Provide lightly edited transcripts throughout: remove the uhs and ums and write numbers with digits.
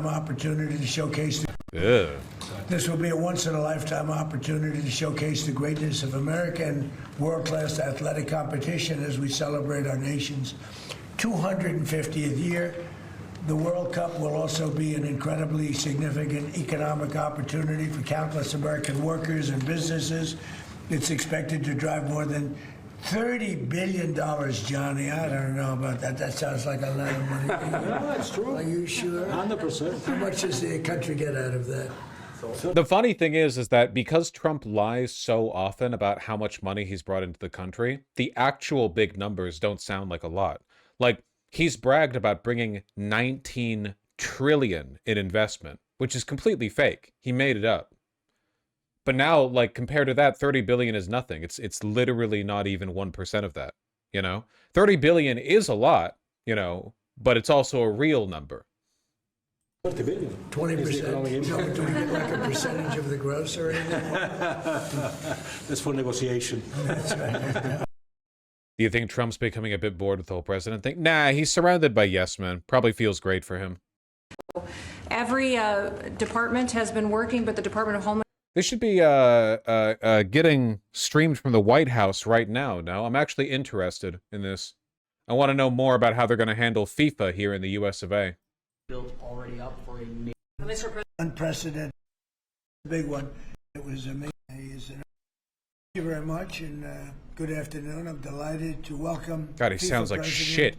once-in-a-lifetime opportunity to showcase This will be a once-in-a-lifetime opportunity to showcase the greatness of America and world-class athletic competition as we celebrate our nation's 250th year. The World Cup will also be an incredibly significant economic opportunity for countless American workers and businesses. It's expected to drive more than $30 billion, Johnny. I don't know about that. That sounds like a lot of money. No, that's true. Are you sure? 100%. How much does the country get out of that? The funny thing is that because Trump lies so often about how much money he's brought into the country, the actual big numbers don't sound like a lot. Like, he's bragged about bringing 19 trillion in investment, which is completely fake. He made it up. But now, like, compared to that, 30 billion is nothing. It's literally not even 1% of that, you know? 30 billion is a lot, you know, but it's also a real number. 30 billion. 20%. So do we get like a percentage of the gross or anything? That's for negotiation. That's right. Do you think Trump's becoming a bit bored with the whole president thing? Nah, he's surrounded by yes men. Probably feels great for him. Every department has been working, but the Department of Homeland... This should be getting streamed from the White House right now. No, I'm actually interested in this. I want to know more about how they're going to handle FIFA here in the US of A. Built already up for a Unprecedented, big one. It was amazing. Thank you very much, and good afternoon. I'm delighted to welcome. God, he FIFA sounds like President shit.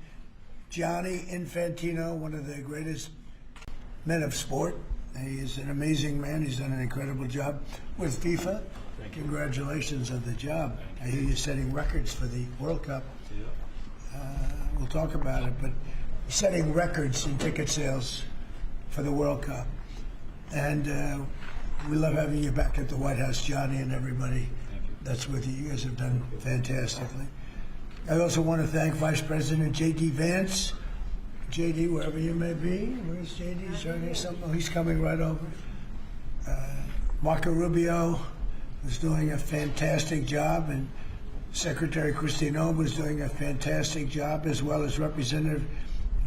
Gianni Infantino, one of the greatest men of sport. He is an amazing man. He's done an incredible job with FIFA. Congratulations on the job. I hear you're setting records for the World Cup. We'll talk about it, but setting records in ticket sales for the World Cup. And we love having you back at the White House, Johnny, and everybody that's with you. You guys have done fantastically. I also want to thank Vice President J.D. Vance. J.D., wherever you may be. Where's J.D.? Is there something? Oh, he's coming right over. Marco Rubio was doing a fantastic job, and Secretary Christine Ohm was doing a fantastic job, as well as Representative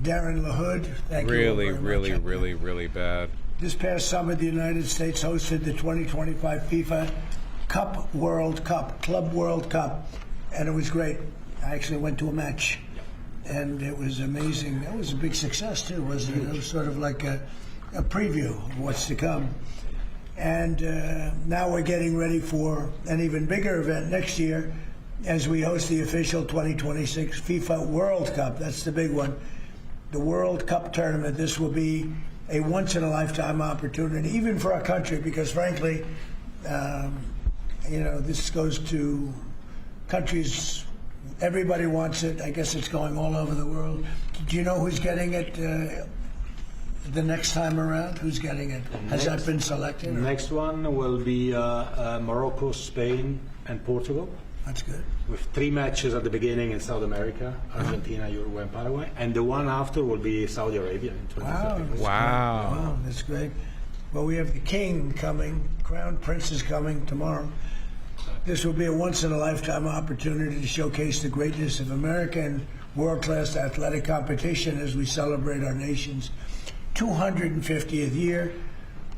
Darren LaHood. Thank you all very much. Really bad. This past summer, the United States hosted the 2025 FIFA Club World Cup, and it was great. I actually went to a match, and it was amazing. That was a big success, too, wasn't it? It was sort of like a preview of what's to come. And now we're getting ready for an even bigger event next year as we host the official 2026 FIFA World Cup. That's the big one. The World Cup tournament. This will be a once-in-a-lifetime opportunity, even for our country, because frankly, you know, this goes to countries, everybody wants it. I guess it's going all over the world. Do you know who's getting it the next time around? Who's getting it? Has that been selected? The next one will be Morocco, Spain, and Portugal. That's good. With 3 matches at the beginning in South America, Argentina, Uruguay, and Paraguay. And the one after will be Saudi Arabia in 2030. Wow, that's great. Well, we have the king coming, Crown Prince is coming tomorrow. This will be a once-in-a-lifetime opportunity to showcase the greatness of America and world-class athletic competition as we celebrate our nation's 250th year.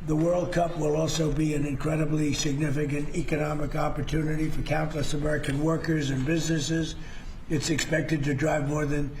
The World Cup will also be an incredibly significant economic opportunity for countless American workers and businesses. It's expected to drive more than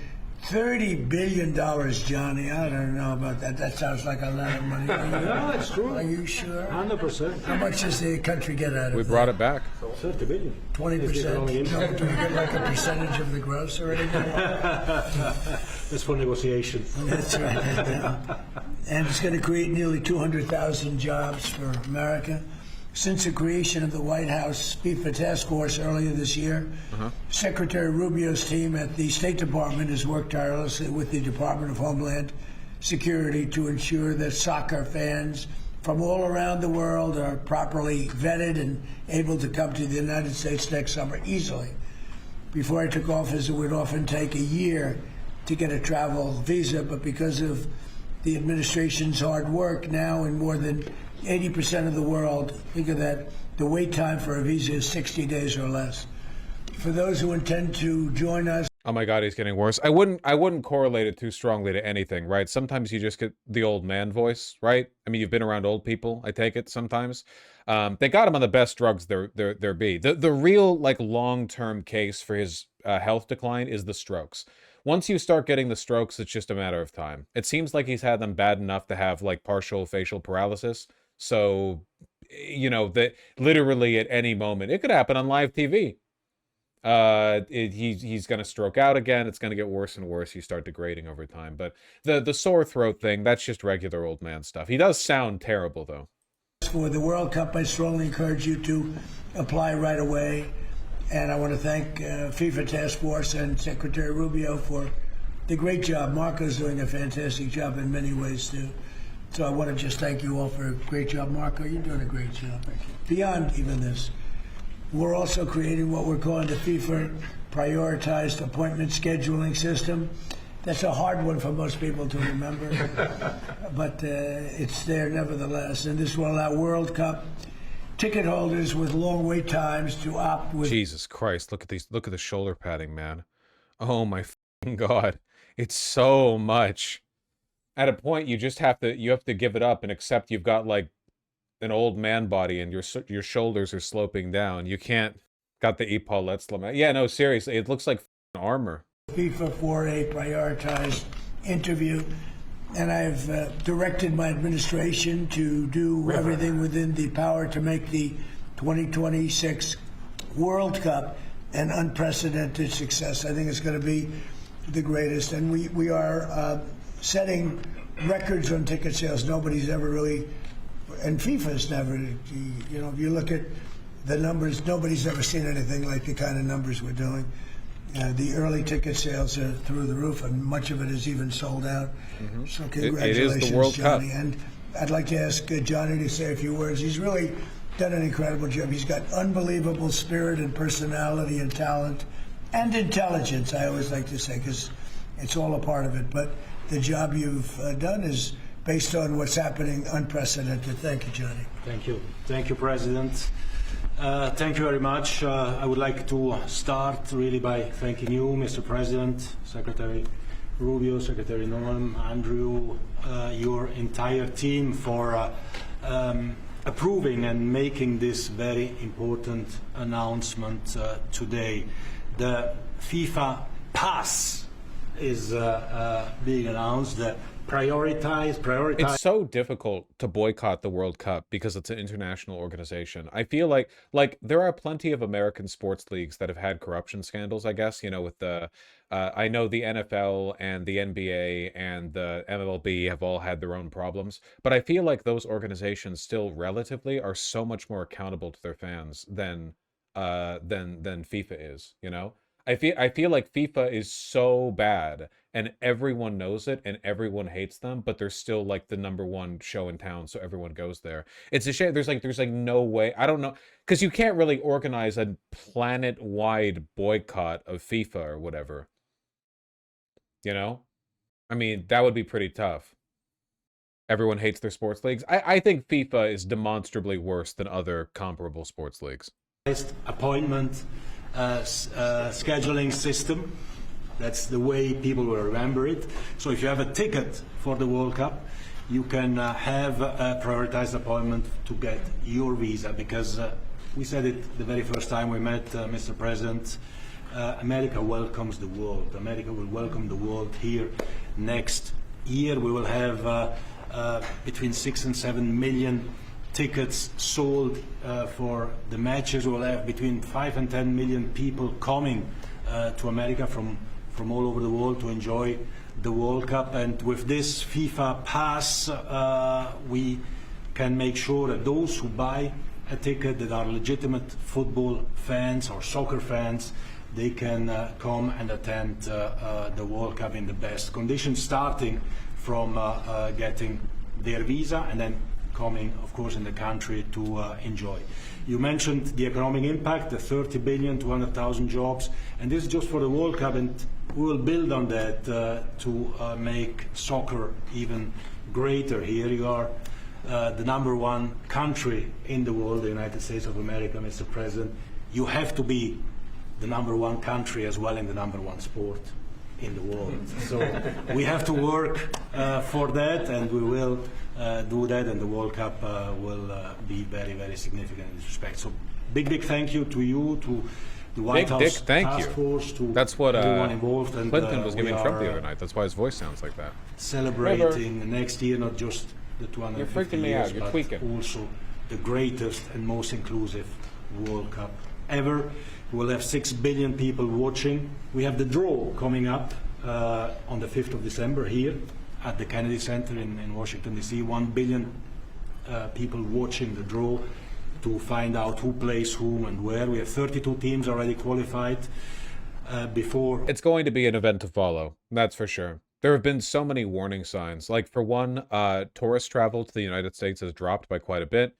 $30 billion, Johnny. I don't know about that. That sounds like a lot of money. No, that's true. Are you sure? 100%. How much does the country get out of it? We brought it back. 30 billion. 20%. No, do we get like a percentage of the gross or anything? That's for negotiation. That's right. And it's going to create nearly 200,000 jobs for America. Since the creation of the White House FIFA Task Force earlier this year, Secretary Rubio's team at the State Department has worked tirelessly with the Department of Homeland Security to ensure that soccer fans from all around the world are properly vetted and able to come to the United States next summer easily. Before I took office, it would often take a year to get a travel visa, but because of the administration's hard work, now in more than 80% of the world, think of that, the wait time for a visa is 60 days or less. For those who intend to join us, Oh my God, he's getting worse. I wouldn't correlate it too strongly to anything, right? Sometimes you just get the old man voice, right? I mean, you've been around old people, I take it sometimes. They got him on the best drugs there be. The real like long-term case for his health decline is the strokes. Once you start getting the strokes, it's just a matter of time. It seems like he's had them bad enough to have like partial facial paralysis. So, you know, that literally at any moment, it could happen on live TV. He's going to stroke out again. It's going to get worse and worse. You start degrading over time. But the sore throat thing, that's just regular old man stuff. He does sound terrible, though. For the World Cup, I strongly encourage you to apply right away. And I want to thank FIFA Task Force and Secretary Rubio for the great job. Marco's doing a fantastic job in many ways, too. So I want to just thank you all for a great job. Marco, you're doing a great job. Thank you. Beyond even this. We're also creating what we're calling the FIFA Prioritized Appointment Scheduling System. That's a hard one for most people to remember, but it's there nevertheless. And this will allow World Cup ticket holders with long wait times to opt with... Jesus Christ, look at these, look at the shoulder padding, man. Oh my fucking God. It's so much. At a point, you have to give it up and accept you've got like an old man body and your shoulders are sloping down. You can't got the epaulettes. Yeah, no, seriously, it looks like armor. FIFA for a prioritized interview, and I've directed my administration to do everything within the power to make the 2026 World Cup an unprecedented success. I think it's going to be the greatest, and we are setting records on ticket sales. Nobody's ever really, and FIFA's never, you know, if you look at the numbers, nobody's ever seen anything like the kind of numbers we're doing. The early ticket sales are through the roof, and much of it is even sold out. Mm-hmm. So congratulations, it is the World Johnny. Cup. And I'd like to ask Johnny to say a few words. He's really done an incredible job. He's got unbelievable spirit and personality and talent and intelligence, I always like to say, because it's all a part of it. But the job you've done is based on what's happening, unprecedented. Thank you, Johnny. Thank you. Thank you, President. Thank you very much. I would like to start really by thanking you, Mr. President, Secretary Rubio, Secretary Norm, Andrew, your entire team for approving and making this very important announcement today. The FIFA Pass is being announced. The prioritize. It's so difficult to boycott the World Cup because it's an international organization. I feel like there are plenty of American sports leagues that have had corruption scandals, I guess, you know, with the I know the NFL and the NBA and the MLB have all had their own problems, but I feel like those organizations still relatively are so much more accountable to their fans than FIFA is, you know? I feel like FIFA is so bad and everyone knows it and everyone hates them, but they're still like the #1 show in town, so everyone goes there. It's a shame. There's like no way. I don't know, because you can't really organize a planet-wide boycott of FIFA or whatever. You know? I mean, that would be pretty tough. Everyone hates their sports leagues. I think FIFA is demonstrably worse than other comparable sports leagues. Appointment scheduling system. That's the way people will remember it. So if you have a ticket for the World Cup, you can have a prioritized appointment to get your visa, because we said it the very first time we met, Mr. President, America welcomes the world. America will welcome the world here next year. We will have between 6 and 7 million tickets sold for the matches. We'll have between 5 and 10 million people coming to America from all over the world to enjoy the World Cup. And with this FIFA Pass, we can make sure that those who buy a ticket that are legitimate football fans or soccer fans, they can come and attend the World Cup in the best conditions, starting from getting their visa and then coming, of course, in the country to enjoy. You mentioned the economic impact, the 30 billion, 200,000 jobs, and this is just for the World Cup, and we will build on that to make soccer even greater here. You are the #1 country in the world, the United States of America, Mr. President. You have to be the #1 country as well in the #1 sport in the world. So we have to work for that, and we will do that, and the World Cup will be very, very significant in this respect. So big thank you to you, to the White House Task Force, to That's what everyone involved. And Clinton was giving Trump the other night. That's why his voice sounds like that. Celebrating next year not just the 250 You're freaking me years, out. You're but tweaking. also the greatest and most inclusive World Cup ever. We'll have 6 billion people watching. We have the draw coming up on the 5th of December here at the Kennedy Center in Washington, D.C. 1 billion people watching the draw to find out who plays whom and where. We have 32 teams already qualified before. It's going to be an event to follow, that's for sure. There have been so many warning signs. Like, for one, tourist travel to the United States has dropped by quite a bit,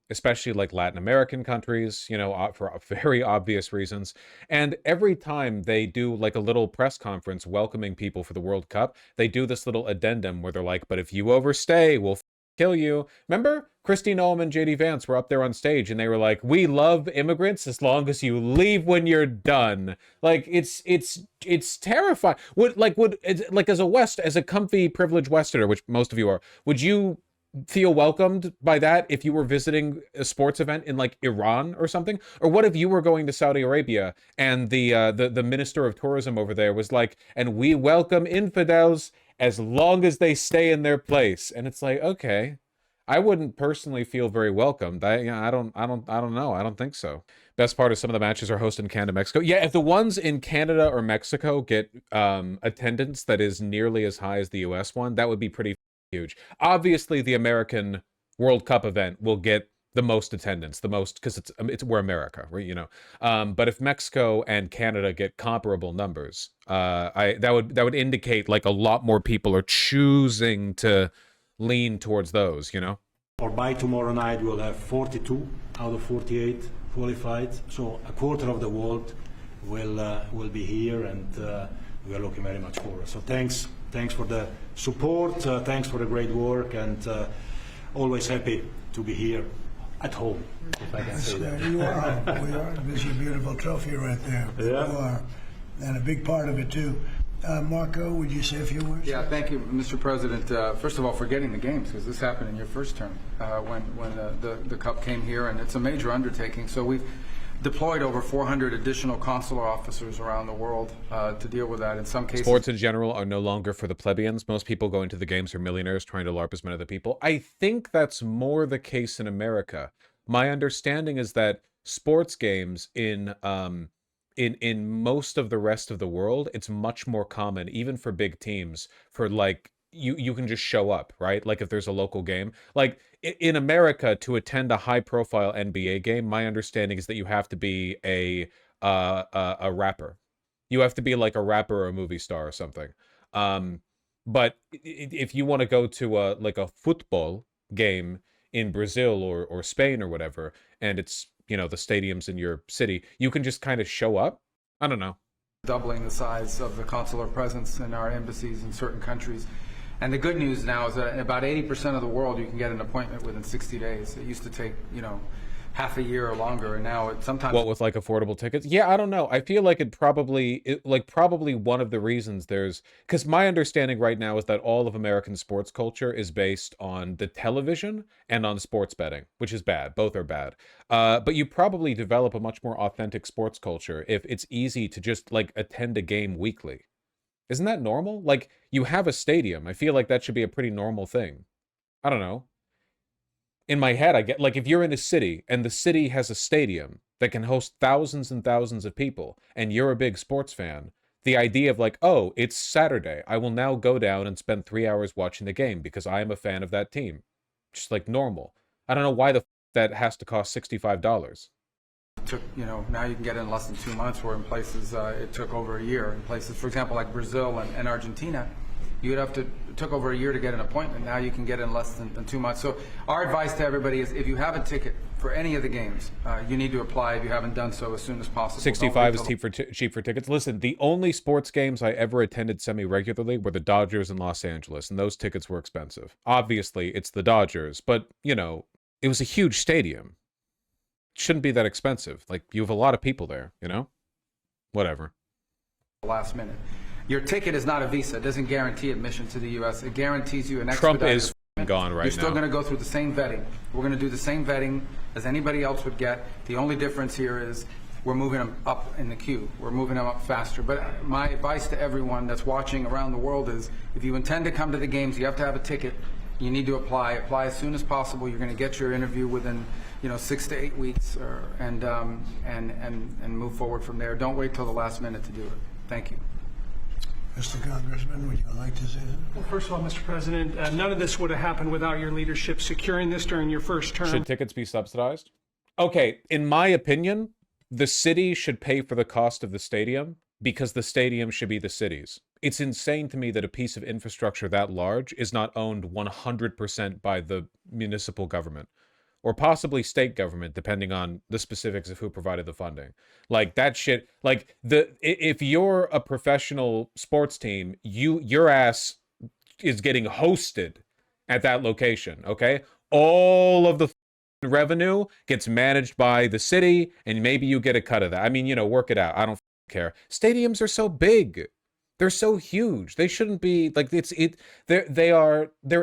especially like Latin American countries, you know, for very obvious reasons. And every time they do like a little press conference welcoming people for the World Cup, they do this little addendum where they're like, but if you overstay, we'll kill you. Remember? Kristi Noem and JD Vance were up there on stage and they were like, we love immigrants as long as you leave when you're done. Like, it's terrifying. As a comfy privileged Westerner, which most of you are, would you feel welcomed by that if you were visiting a sports event in like Iran or something? Or what if you were going to Saudi Arabia and the minister of tourism over there was like, and we welcome infidels as long as they stay in their place? And it's like, okay, I wouldn't personally feel very welcomed. I don't know. I don't think so. Best part is some of the matches are hosted in Canada, Mexico. Yeah, if the ones in Canada or Mexico get attendance that is nearly as high as the US one, that would be pretty huge. Obviously, the American World Cup event will get the most attendance, the most, because we're America, right? You know. But if Mexico and Canada get comparable numbers, that would indicate like a lot more people are choosing to lean towards those, you know. Or by tomorrow night, we'll have 42 out of 48 qualified. So a quarter of the world will be here, and we are looking very much forward. So thanks for the support. Thanks for the great work, and always happy to be here at home, if I can say that. You are. We are. There's your beautiful trophy right there. Yeah. You are. And a big part of it, too. Marco, would you say a few words? Yeah, thank you, Mr. President. First of all, for getting the games, because this happened in your first term when the Cup came here, and it's a major undertaking. So we've deployed over 400 additional consular officers around the world to deal with that. In some cases, sports in general are no longer for the plebeians. Most people going to the games are millionaires trying to LARP as many other people. I think that's more the case in America. My understanding is that sports games in most of the rest of the world, it's much more common, even for big teams, for like you can just show up, right? Like if there's a local game. Like in America, to attend a high-profile NBA game, my understanding is that you have to be a rapper. You have to be like a rapper or a movie star or something. But if you want to go to a football game in Brazil or Spain or whatever, and it's, you know, the stadiums in your city, you can just kind of show up. I don't know. Doubling the size of the consular presence in our embassies in certain countries. And the good news now is that in about 80% of the world, you can get an appointment within 60 days. It used to take, you know, half a year or longer, and now it sometimes... What, with like affordable tickets? Yeah, I don't know. I feel like probably one of the reasons there's... Because my understanding right now is that all of American sports culture is based on the television and on sports betting, which is bad. Both are bad. But you probably develop a much more authentic sports culture if it's easy to just like attend a game weekly. Isn't that normal? Like, you have a stadium. I feel like that should be a pretty normal thing. I don't know. In my head, I get, like, if you're in a city and the city has a stadium that can host thousands and thousands of people and you're a big sports fan, the idea of like, oh, it's Saturday, I will now go down and spend 3 hours watching the game because I am a fan of that team. Just like normal. I don't know why that has to cost $65. Took, you know, now you can get it in less than 2 months, where in places it took over a year. In places, for example, like Brazil and Argentina, it took over a year to get an appointment. Now you can get it in less than 2 months. So our advice to everybody is, if you have a ticket for any of the games, you need to apply if you haven't done so as soon as possible. 65 is cheap for tickets. Listen, the only sports games I ever attended semi-regularly were the Dodgers in Los Angeles, and those tickets were expensive. Obviously, it's the Dodgers, but, you know, it was a huge stadium. Shouldn't be that expensive. Like, you have a lot of people there, you know? whatever. last minute. Your ticket is not a visa. It doesn't guarantee admission to the U.S. It guarantees you an Trump expedited is gone right now. You're still going to go through the same vetting. We're going to do the same vetting as anybody else would get. The only difference here is we're moving them up in the queue. We're moving them up faster. But my advice to everyone that's watching around the world is if you intend to come to the games, you have to have a ticket. You need to apply. Apply as soon as possible. You're going to get your interview within 6 to 8 weeks, and move forward from there. Don't wait till the last minute to do it. Thank you. Mr. Congressman, would you like to say something? Well, first of all, Mr. President, none of this would have happened without your leadership securing this during your first term. Should tickets be subsidized? Okay, in my opinion, the city should pay for the cost of the stadium because the stadium should be the city's. It's insane to me that a piece of infrastructure that large is not owned 100% by the municipal government or possibly state government, depending on the specifics of who provided the funding. Like that shit, like if you're a professional sports team, your ass is getting hosted at that location, okay? All of the revenue gets managed by the city, and maybe you get a cut of that. I mean, work it out. I don't care. Stadiums are so big. They're so huge. They shouldn't be like they're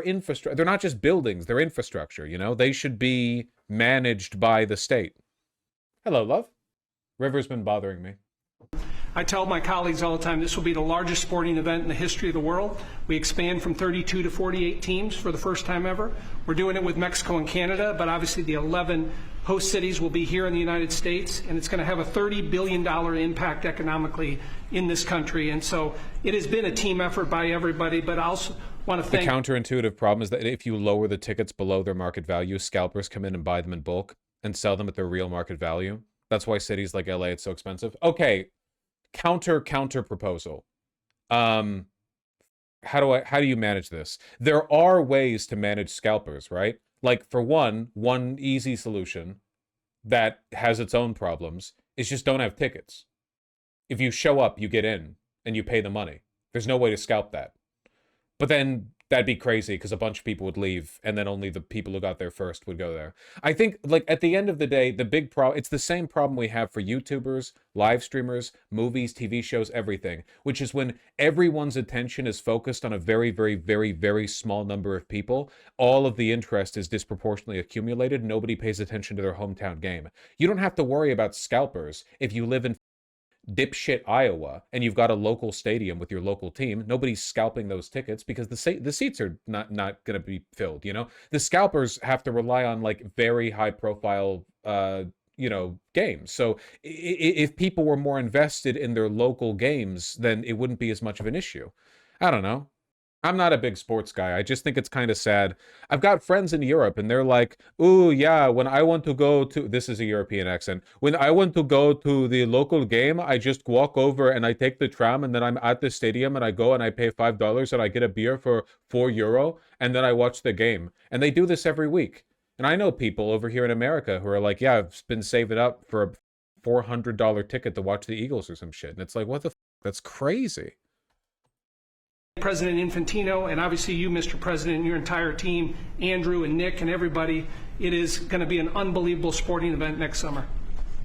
infrastructure. They're not just buildings, they're infrastructure, They should be managed by the state. Hello, love. River's been bothering me. I tell my colleagues all the time, this will be the largest sporting event in the history of the world. We expand from 32 to 48 teams for the first time ever. We're doing it with Mexico and Canada, but obviously the 11 host cities will be here in the United States, and it's going to have a $30 billion impact economically in this country. And so it has been a team effort by everybody, but I also want to thank... The counterintuitive problem is that if you lower the tickets below their market value, scalpers come in and buy them in bulk and sell them at their real market value. That's why cities like LA, it's so expensive. Okay. Counter proposal. How do you manage this? There are ways to manage scalpers, right? Like for one easy solution that has its own problems is just don't have tickets. If you show up, you get in and you pay the money. There's no way to scalp that. But then that'd be crazy because a bunch of people would leave and then only the people who got there first would go there. I think, like, at the end of the day, the big problem, it's the same problem we have for YouTubers, live streamers, movies, TV shows, everything, which is when everyone's attention is focused on a very, very, very, very small number of people, all of the interest is disproportionately accumulated. Nobody pays attention to their hometown game. You don't have to worry about scalpers if you live in dipshit Iowa and you've got a local stadium with your local team. Nobody's scalping those tickets because the seats are not going to be filled. The scalpers have to rely on like very high profile games. So if people were more invested in their local games, then it wouldn't be as much of an issue. I don't know. I'm not a big sports guy. I just think it's kind of sad. I've got friends in Europe and they're like, ooh, yeah, when I want to go to, this is a European accent, when I want to go to the local game, I just walk over and I take the tram and then I'm at the stadium and I go and I pay $5 and I get a beer for €4 and then I watch the game. And they do this every week. And I know people over here in America who are like, yeah, I've been saving up for a $400 ticket to watch the Eagles or some shit. And it's like, what the f***? That's crazy. President Infantino, and obviously you, Mr. President, and your entire team, Andrew and Nick and everybody, it is going to be an unbelievable sporting event next summer.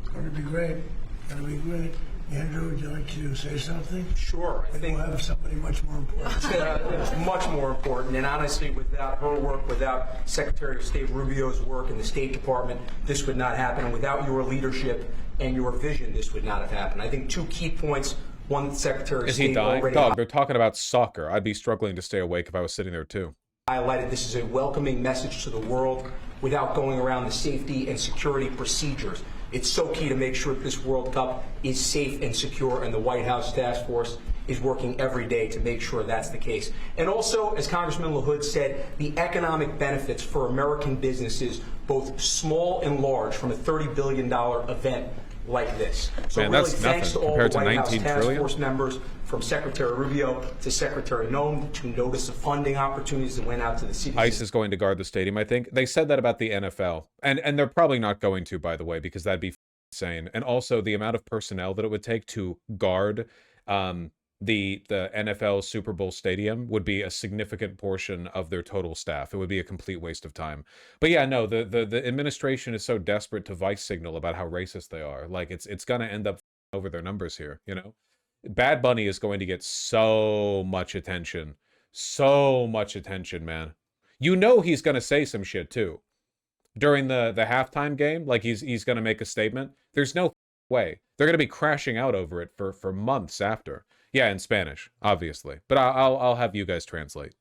It's going to be great. It's going to be great. Andrew, would you like to say something? Sure. I think we'll have somebody much more important. it's much more important. And honestly, without her work, without Secretary of State Rubio's work in the State Department, this would not happen. And without your leadership and your vision, this would not have happened. I think 2 key points. One, Secretary of Is State he dying? already Dog, they're talking about soccer. I'd be struggling to stay awake if I was sitting there too. Highlighted this is a welcoming message to the world without going around the safety and security procedures. It's so key to make sure that this World Cup is safe and secure, and the White House Task Force is working every day to make sure that's the case. And also, as Congressman LaHood said, the economic benefits for American businesses, both small and large, from a $30 billion event like this. So man, really, that's thanks to nothing all compared the to White House 19 Task trillion? Force members, from Secretary Rubio to Secretary Noem, to notice the funding opportunities that went out to the citizens. ICE is going to guard the stadium, I think. They said that about the NFL. And they're probably not going to, by the way, because that'd be insane. And also the amount of personnel that it would take to guard the NFL Super Bowl stadium would be a significant portion of their total staff. It would be a complete waste of time. But yeah, no, the administration is so desperate to vice signal about how racist they are. Like it's going to end up over their numbers here, you know? Bad Bunny is going to get so much attention. So much attention, man. You know he's going to say some shit, too. During the halftime game, like he's going to make a statement. There's no way. They're going to be crashing out over it for months after. Yeah, in Spanish, obviously. But I'll have you guys translate.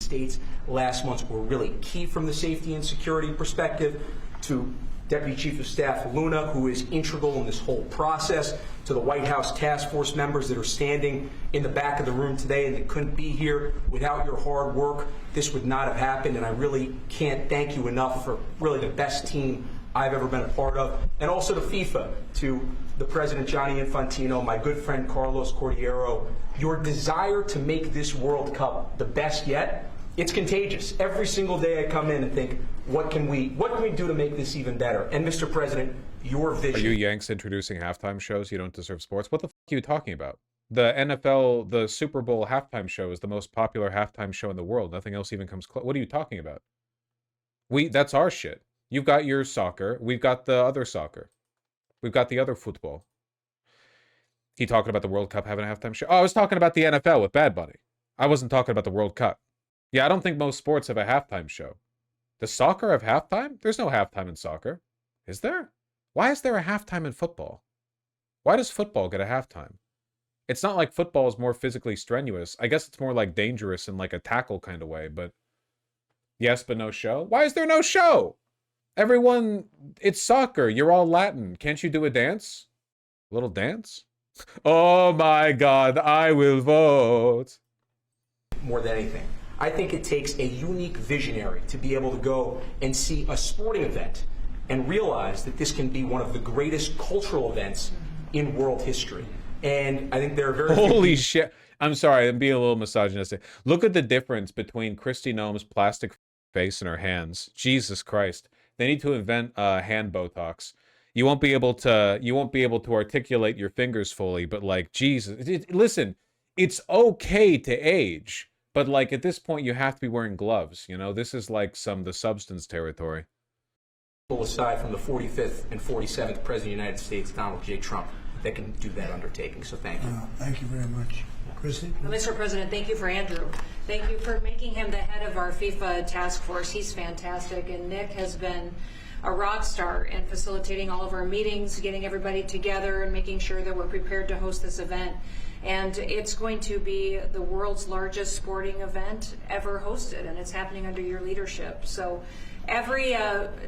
States last month were really key from the safety and security perspective, to Deputy Chief of Staff Luna, who is integral in this whole process, to the White House task force members that are standing in the back of the room today and that couldn't be here. Without your hard work, this would not have happened, and I really can't thank you enough for really the best team I've ever been a part of. And also to FIFA, to the President Gianni Infantino, my good friend Carlos Cordiero, your desire to make this World Cup the best yet, it's contagious. Every single day I come in and think, what can we do to make this even better? And Mr. President, your vision. Are you Yanks introducing halftime shows? You don't deserve sports? What the fuck are you talking about? The NFL, the Super Bowl halftime show is the most popular halftime show in the world. Nothing else even comes close. What are you talking about? That's our shit. You've got your soccer. We've got the other soccer. We've got the other football. He talking about the World Cup having a halftime show? Oh, I was talking about the NFL with Bad Bunny. I wasn't talking about the World Cup. Yeah, I don't think most sports have a halftime show. Does soccer have halftime? There's no halftime in soccer. Is there? Why is there a halftime in football? Why does football get a halftime? It's not like football is more physically strenuous. I guess it's more like dangerous in like a tackle kind of way, but yes, but no show? Why is there no show? Everyone, it's soccer. You're all Latin. Can't you do a dance? A little dance? Oh my God, I will vote. More than anything, I think it takes a unique visionary to be able to go and see a sporting event and realize that this can be one of the greatest cultural events in world history. And I think there are very Holy shit. I'm sorry, I'm being a little misogynistic. Look at the difference between Kristi Noem's plastic face and her hands. Jesus Christ. They need to invent hand Botox. You won't be able to articulate your fingers fully, but like Jesus. Listen, it's okay to age. But, like, at this point, you have to be wearing gloves, you know? This is, like, the substance territory. Aside from the 45th and 47th President of the United States, Donald J. Trump, that can do that undertaking. So thank you. Thank you very much. Christy? Mr. President, thank you for Andrew. Thank you for making him the head of our FIFA task force. He's fantastic. And Nick has been a rock star in facilitating all of our meetings, getting everybody together, and making sure that we're prepared to host this event. And it's going to be the world's largest sporting event ever hosted, and it's happening under your leadership. So every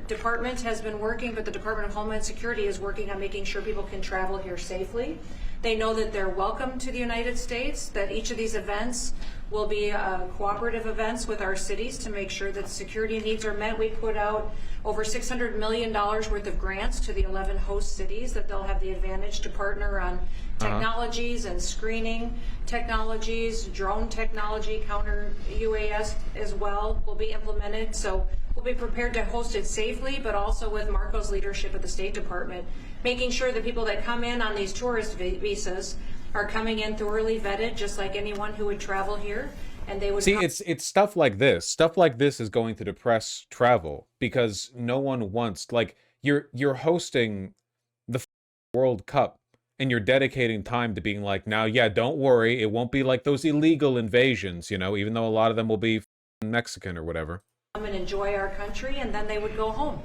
department has been working, but the Department of Homeland Security is working on making sure people can travel here safely. They know that they're welcome to the United States, that each of these events will be cooperative events with our cities to make sure that security needs are met. We put out over $600 million worth of grants to the 11 host cities that they'll have the advantage to partner on technologies and screening technologies, drone technology, counter UAS as well will be implemented. So we'll be prepared to host it safely, but also with Marco's leadership at the State Department, making sure that people that come in on these tourist visas are coming in thoroughly vetted, just like anyone who would travel here. And they would see, it's stuff like this. Stuff like this is going to depress travel because no one wants, like, you're hosting the World Cup and you're dedicating time to being like, now, yeah, don't worry, it won't be like those illegal invasions, you know, even though a lot of them will be Mexican or whatever. Come and enjoy our country, and then they would go home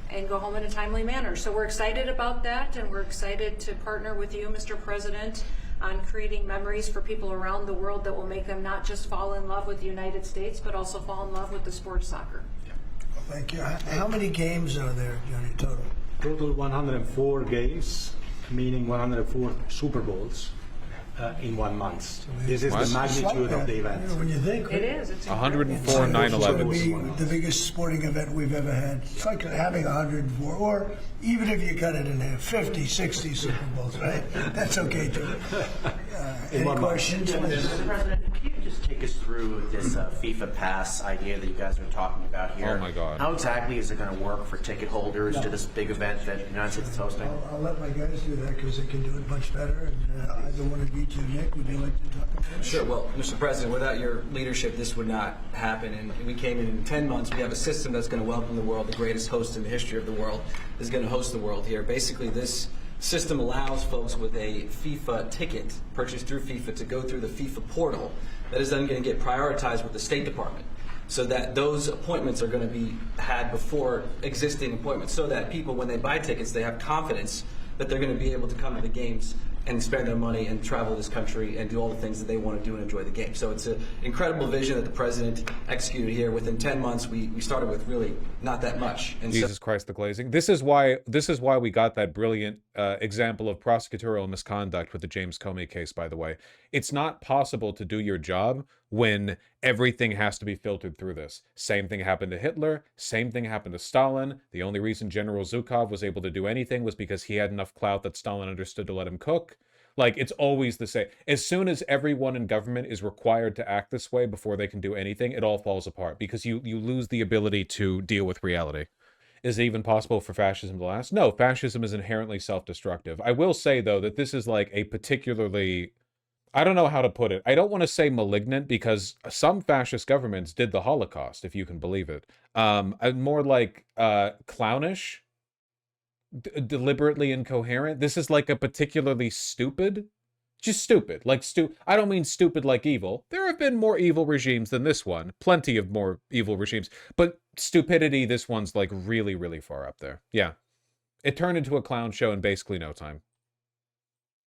and go home in a timely manner. So we're excited about that, and we're excited to partner with you, Mr. President, on creating memories for people around the world that will make them not just fall in love with the United States, but also fall in love with the sport soccer. Thank you. How many games are there, Johnny, total? Total 104 games, meaning 104 Super Bowls in 1 month. This is the magnitude of the event. You know, when you think It is. It's 104 9/11s. It's going to be the biggest sporting event we've ever had. It's like having 104, or even if you cut it in half, 50, 60 Super Bowls, right? That's okay too. Any questions? Mr. President, can you just take us through this FIFA Pass idea that you guys are talking about here? Oh my God. How exactly is it going to work for ticket holders to this big event that the United States is hosting? I'll let my guys do that because they can do it much better. And either one of you two, Nick, would you like to talk about it? Sure. Well, Mr. President, without your leadership, this would not happen. And we came in 10 months. We have a system that's going to welcome the world. The greatest host in the history of the world is going to host the world here. Basically, this system allows folks with a FIFA ticket purchased through FIFA to go through the FIFA portal that is then going to get prioritized with the State Department, so that those appointments are going to be had before existing appointments, so that people, when they buy tickets, they have confidence that they're going to be able to come to the games and spend their money and travel this country and do all the things that they want to do and enjoy the game. So it's an incredible vision that the president executed here. Within 10 months, we started with really not that much. And Jesus Christ, the glazing. This is why we got that brilliant example of prosecutorial misconduct with the James Comey case, by the way. It's not possible to do your job when everything has to be filtered through this. Same thing happened to Hitler. Same thing happened to Stalin. The only reason General Zhukov was able to do anything was because he had enough clout that Stalin understood to let him cook. Like, it's always the same. As soon as everyone in government is required to act this way before they can do anything, it all falls apart because you lose the ability to deal with reality. Is it even possible for fascism to last? No, fascism is inherently self-destructive. I will say, though, that this is like a particularly... I don't know how to put it. I don't want to say malignant because some fascist governments did the Holocaust, if you can believe it. More like clownish, deliberately incoherent. This is like a particularly stupid, just stupid. Like I don't mean stupid like evil. There have been more evil regimes than this one. Plenty of more evil regimes. But stupidity, this one's like really, really far up there. Yeah. It turned into a clown show in basically no time.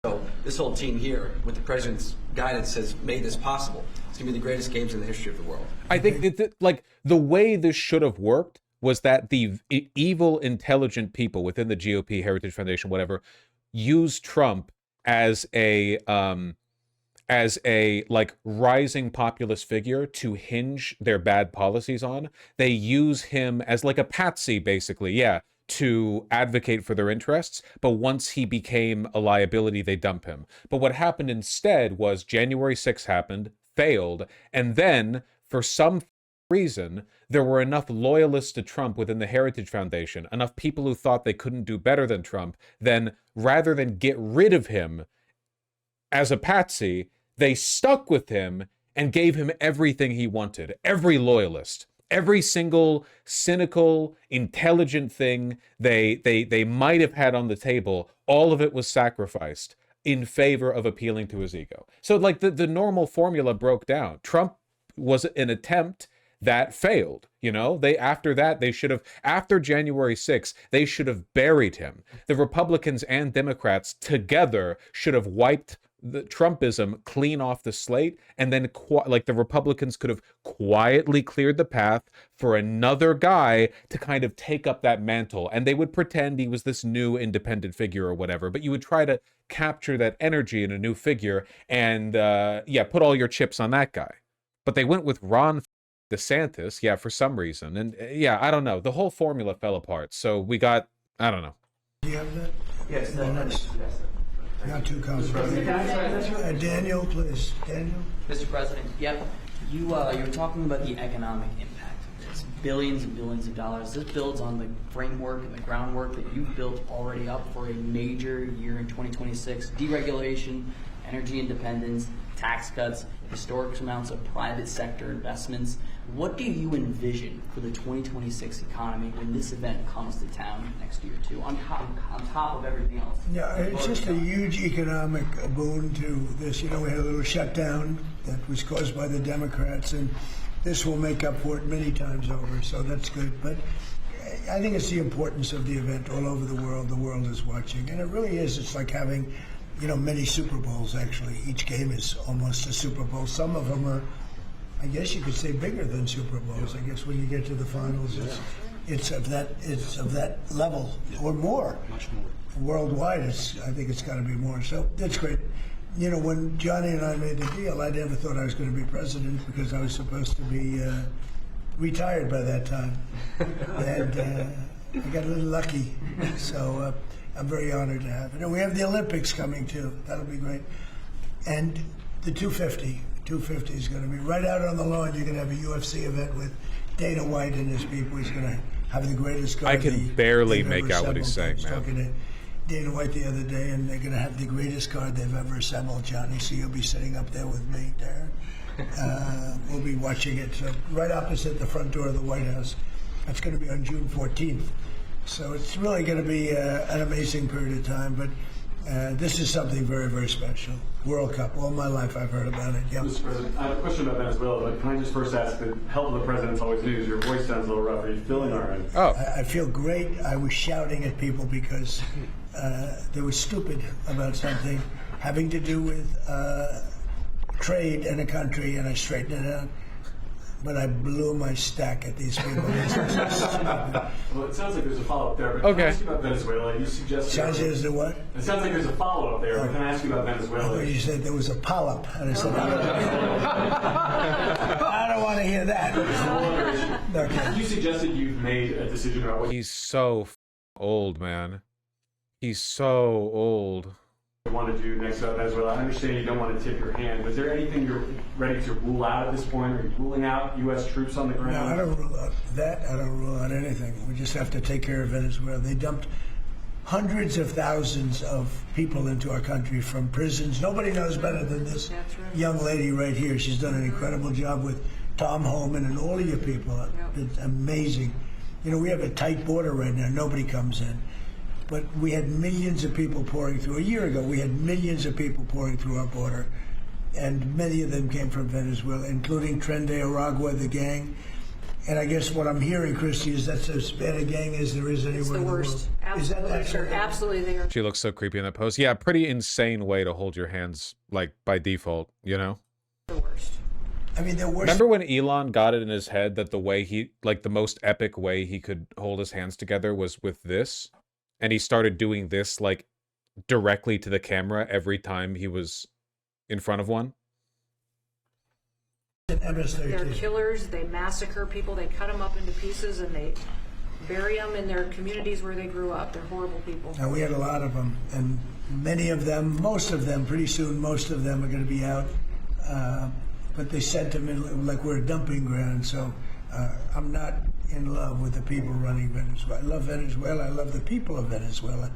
So this whole team here, with the president's guidance, has made this possible. It's going to be the greatest games in the history of the world. I think that, like, the way this should have worked was that the evil, intelligent people within the GOP, Heritage Foundation, whatever, use Trump as a like rising populist figure to hinge their bad policies on. They use him as like a patsy, basically. Yeah. To advocate for their interests, but once he became a liability, they dump him. But what happened instead was January 6th happened, failed, and then, for some reason, there were enough loyalists to Trump within the Heritage Foundation, enough people who thought they couldn't do better than Trump, then rather than get rid of him as a patsy, they stuck with him and gave him everything he wanted, every loyalist. Every single cynical, intelligent thing they might have had on the table, all of it was sacrificed in favor of appealing to his ego. So like the normal formula broke down. Trump was an attempt that failed. You know, after January 6th, they should have buried him. The Republicans and Democrats together should have wiped the Trumpism clean off the slate, and then like the Republicans could have quietly cleared the path for another guy to kind of take up that mantle, and they would pretend he was this new independent figure or whatever, but you would try to capture that energy in a new figure and put all your chips on that guy. But they went with Ron DeSantis, for some reason, and I don't know, the whole formula fell apart, so we got, I don't know. Do you have that? Yes, yes. Not too complicated. Daniel, please. Daniel? Mr. President, you were talking about the economic impact of this. Billions and billions of dollars. This builds on the framework and the groundwork that you've built already up for a major year in 2026. Deregulation, energy independence, tax cuts, historic amounts of private sector investments. What do you envision for the 2026 economy when this event comes to town next year, too, on top of everything else? Yeah, it's just a huge economic boon to this. You know, we had a little shutdown that was caused by the Democrats, and this will make up for it many times over, so that's good. But I think it's the importance of the event all over the world. The world is watching, and it really is. It's like having, many Super Bowls, actually. Each game is almost a Super Bowl. Some of them are, I guess you could say, bigger than Super Bowls. I guess when you get to the finals, it's of that level or more. Much more. Worldwide, I think it's got to be more. So that's great. When Johnny and I made the deal, I never thought I was going to be president because I was supposed to be retired by that time. And I got a little lucky. So I'm very honored to have it. And we have the Olympics coming, too. That'll be great. And the 250 is going to be right out on the lawn. You're going to have a UFC event with Dana White and his people. He's going to have the greatest card. I can barely make out what he's saying, man. I was talking to Dana White the other day, and they're going to have the greatest card they've ever assembled, Johnny. So you'll be sitting up there with me, Darren. We'll be watching it. So right opposite the front door of the White House. That's going to be on June 14th. So it's really going to be an amazing period of time. But this is something very, very special. World Cup. All my life I've heard about it. Yep. Mr. President, I have a question about Venezuela, but can I just first ask, the help of the president's always news. Your voice sounds a little rough. Are you feeling all right? Oh, I feel great. I was shouting at people because they were stupid about something having to do with trade in a country, and I straightened it out. But I blew my stack at these people. Well, it sounds like there's a follow-up there, but can I Okay. ask you about Venezuela? You suggested... Sounds as the what? It sounds like there's a follow-up there, but can I ask you about I Venezuela? thought you said there was a polyp. And I said, I don't want to hear that. Okay. You suggested you've made a decision about what you he's so old, man. He's so old. want to do next about Venezuela. I understand you don't want to tip your hand, but is there anything you're ready to rule out at this point? Are you ruling out U.S. troops on the ground? No, I don't rule out that. I don't rule out anything. We just have to take care of Venezuela. They dumped hundreds of thousands of people into our country from prisons. Nobody knows better than this young lady right here. She's done an incredible job with Tom Homan and all of your people. It's amazing. You know, we have a tight border right now. Nobody comes in. But we had millions of people pouring through. A year ago, we had millions of people pouring through our border. And many of them came from Venezuela, including Tren de Aragua, the gang. And I guess what I'm hearing, Christy, is that's as bad a gang as there is anywhere It's the in the world. worst. Is that Absolutely, actually? absolutely they are. She looks so creepy in that pose. Yeah, pretty insane way to hold your hands, like, by default, you know? The worst. I mean, they're worse. Remember when Elon got it in his head that the way he, like, the most epic way he could hold his hands together was with this? And he started doing this, like, directly to the camera every time he was in front of one? They're killers. They massacre people. They cut them up into pieces and they bury them in their communities where they grew up. They're horrible people. Now, we had a lot of them, and many of them, most of them, pretty soon, most of them are going to be out. But they sent them in like we're a dumping ground. So I'm not in love with the people running Venezuela. I love Venezuela. I love the people of Venezuela.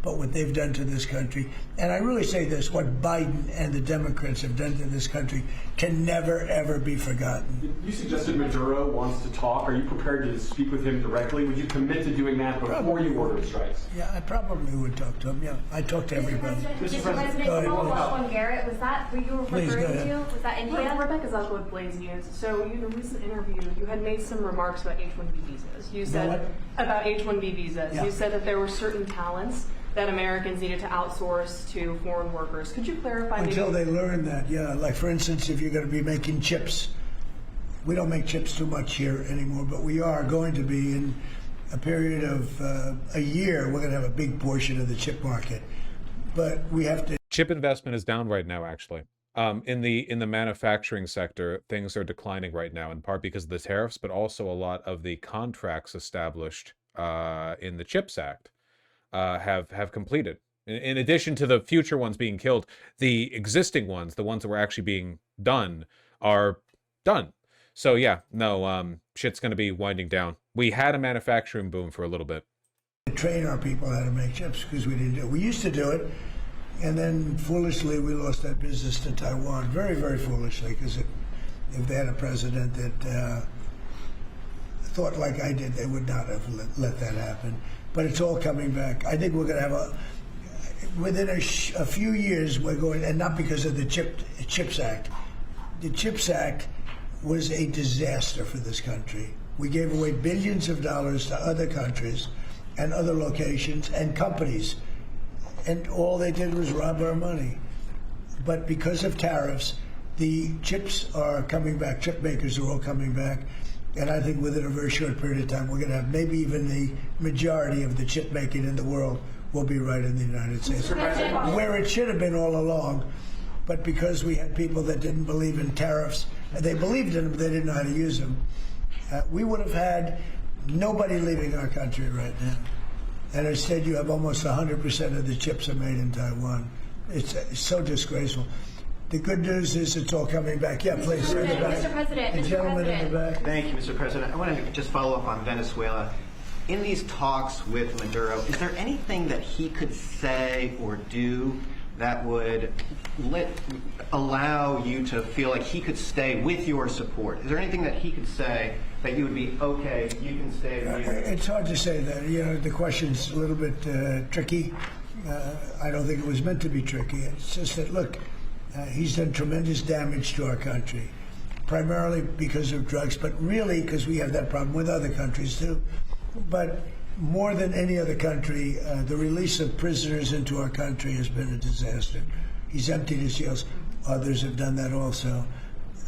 But what they've done to this country, and I really say this, what Biden and the Democrats have done to this country can never, ever be forgotten. You suggested Maduro wants to talk. Are you prepared to speak with him directly? Would you commit to doing that before you order strikes? Yeah, I probably would talk to him. Yeah, I talk to everybody. Mr. President, Go ahead, Sean Garrett, was that who you were Please, go referring ahead. to? Was that India? Rebecca Zalko with Blaze News. So in a recent interview, you had made some remarks about H-1B visas. You said about H-1B visas. Yeah. You said that there were certain talents that Americans needed to outsource to foreign workers. Could you clarify? Until they learn that, yeah. Like, for instance, if you're going to be making chips, we don't make chips too much here anymore, but we are going to be in a period of a year. We're going to have a big portion of the chip market, but we have to. Chip investment is down right now, actually. In the manufacturing sector, things are declining right now, in part because of the tariffs, but also a lot of the contracts established in the CHIPS Act have completed. In addition to the future ones being killed, the existing ones, the ones that were actually being done, are done. So yeah, no, shit's going to be winding down. We had a manufacturing boom for a little bit. Train our people how to make chips because we didn't do it. We used to do it, and then foolishly we lost that business to Taiwan. Very, very foolishly, because if they had a president that thought like I did, they would not have let that happen. But it's all coming back. I think we're going to have within a few years, we're going, and not because of the CHIPS Act. The CHIPS Act was a disaster for this country. We gave away billions of dollars to other countries and other locations and companies, and all they did was rob our money. But because of tariffs, the chips are coming back. Chip makers are all coming back. And I think within a very short period of time, we're going to have maybe even the majority of the chip making in the world will be right in the United States, where it should have been all along. But because we had people that didn't believe in tariffs, they believed in them, but they didn't know how to use them, we would have had nobody leaving our country right now. And instead, you have almost 100% of the chips are made in Taiwan. It's so disgraceful. The good news is it's all coming back. Yeah, please. Mr. President, the gentleman in the back. Thank you, Mr. President. I want to just follow up on Venezuela. In these talks with Maduro, is there anything that he could say or do that would allow you to feel like he could stay with your support? Is there anything that he could say that you would be, okay, you can stay with you? It's hard to say that. You know, the question's a little bit tricky. I don't think it was meant to be tricky. It's just that, look, he's done tremendous damage to our country, primarily because of drugs, but really because we have that problem with other countries too. But more than any other country, the release of prisoners into our country has been a disaster. He's emptied his jails. Others have done that also.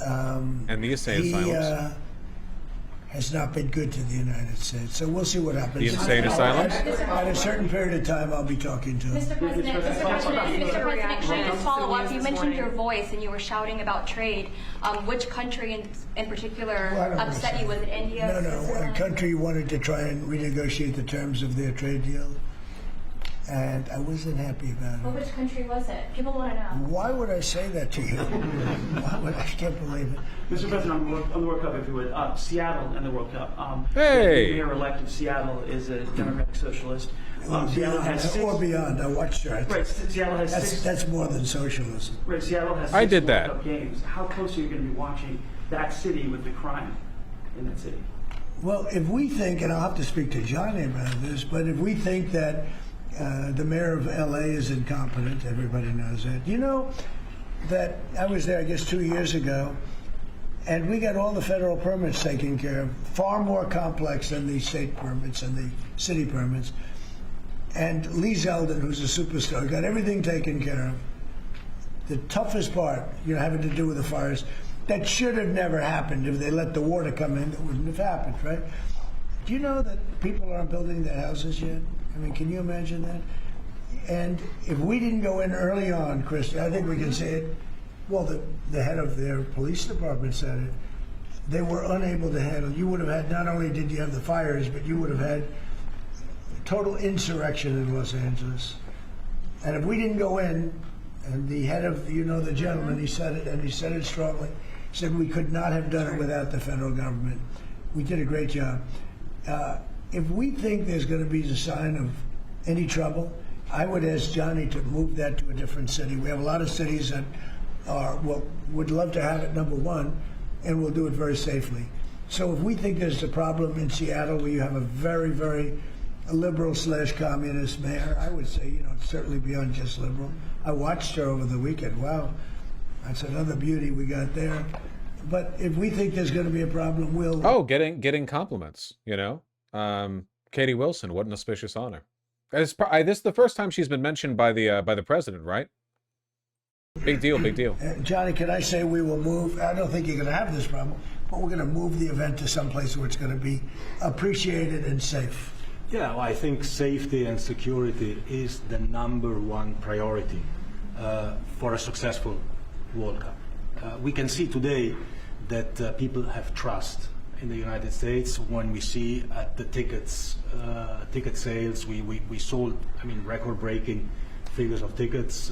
And the insane asylums. Has not been good to the United States. So we'll see what happens. The insane asylums? At a certain period of time, I'll be talking to him. Mr. President, can I follow up? You mentioned your voice and you were shouting about trade. Which country in particular upset you? Was it India? No. A country wanted to try and renegotiate the terms of their trade deal, and I wasn't happy about Well, it. which country was it? People want to know. Why would I say that to you? I can't believe it. Mr. President, on the World Cup, if you would, Seattle and the World Cup. Hey! The mayor-elect of Seattle is a Democratic socialist. Seattle has six... Or beyond. I watched her. Right, Seattle has six... That's more than socialism. Right, Seattle has I six did World that. Cup games. How close are you going to be watching that city with the crime in that city? Well, if we think, and I'll have to speak to Johnny about this, but if we think that the mayor of L.A. is incompetent, everybody knows that. You know that I was there, I guess, 2 years ago, and we got all the federal permits taken care of, far more complex than the state permits and the city permits. And Lee Zeldin, who's a superstar, got everything taken care of. The toughest part, having to do with the fires, that should have never happened. If they let the water come in, it wouldn't have happened, right? Do you know that people aren't building their houses yet? I mean, can you imagine that? And if we didn't go in early on, Chris, I think we can say it. Well, the head of their police department said it. They were unable to handle. You would have had, not only did you have the fires, but you would have had total insurrection in Los Angeles. And if we didn't go in, and the head of, the gentleman, he said it, and he said it strongly, he said we could not have done it without the federal government. We did a great job. If we think there's going to be a sign of any trouble, I would ask Johnny to move that to a different city. We have a lot of cities that would love to have it, number one, and we'll do it very safely. So if we think there's a problem in Seattle where you have a very, very liberal/communist mayor, I would say, it's certainly beyond just liberal. I watched her over the weekend. Wow, that's another beauty we got there. But if we think there's going to be a problem, we'll... Oh, getting compliments, Katie Wilson, what an auspicious honor. This is the first time she's been mentioned by the president, right? Big deal, big deal. Johnny, can I say we will move? I don't think you're going to have this problem, but we're going to move the event to some place where it's going to be appreciated and safe. Yeah, well, I think safety and security is the #1 priority for a successful World Cup. We can see today that people have trust in the United States when we see at the ticket sales, we sold, record-breaking figures of tickets,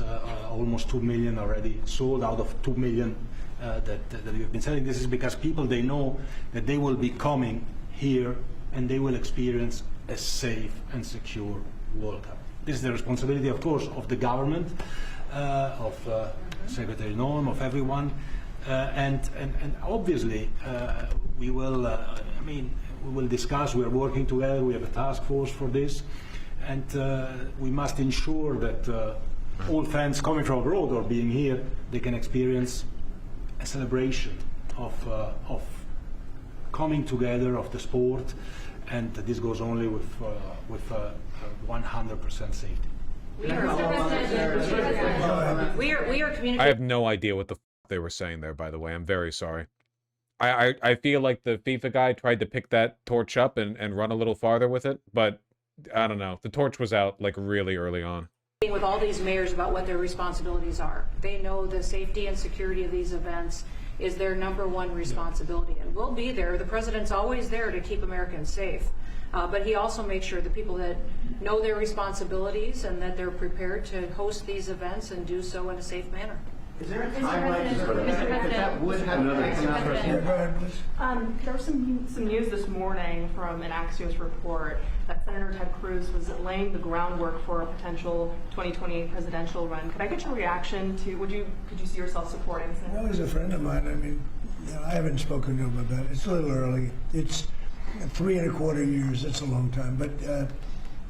almost 2 million already sold out of 2 million that we've been selling. This is because people, they know that they will be coming here and they will experience a safe and secure World Cup. This is the responsibility, of course, of the government, of Secretary Norm, of everyone, and obviously we will. We will discuss. We are working together. We have a task force for this, and we must ensure that all fans coming from abroad or being here, they can experience a celebration of coming together of the sport, and this goes only with 100% safety. We are communicating. I have no idea what the they were saying there, by the way. I'm very sorry. I feel like the FIFA guy tried to pick that torch up and run a little farther with it, but I don't know. The torch was out like really early on. With all these mayors about what their responsibilities are. They know the safety and security of these events is their #1 responsibility, and we'll be there. The president's always there to keep Americans safe, but he also makes sure the people that know their responsibilities and that they're prepared to host these events and do so in a safe manner. Is there a timeline for that? Because that would have There was some news this morning from an Axios report that Senator Ted Cruz was laying the groundwork for a potential 2028 presidential run. Could I get your reaction to? Could you see yourself supporting Senator? Well, he's a friend of mine. I mean, I haven't spoken to him about it. It's a little early. It's 3¼ years. That's a long time. But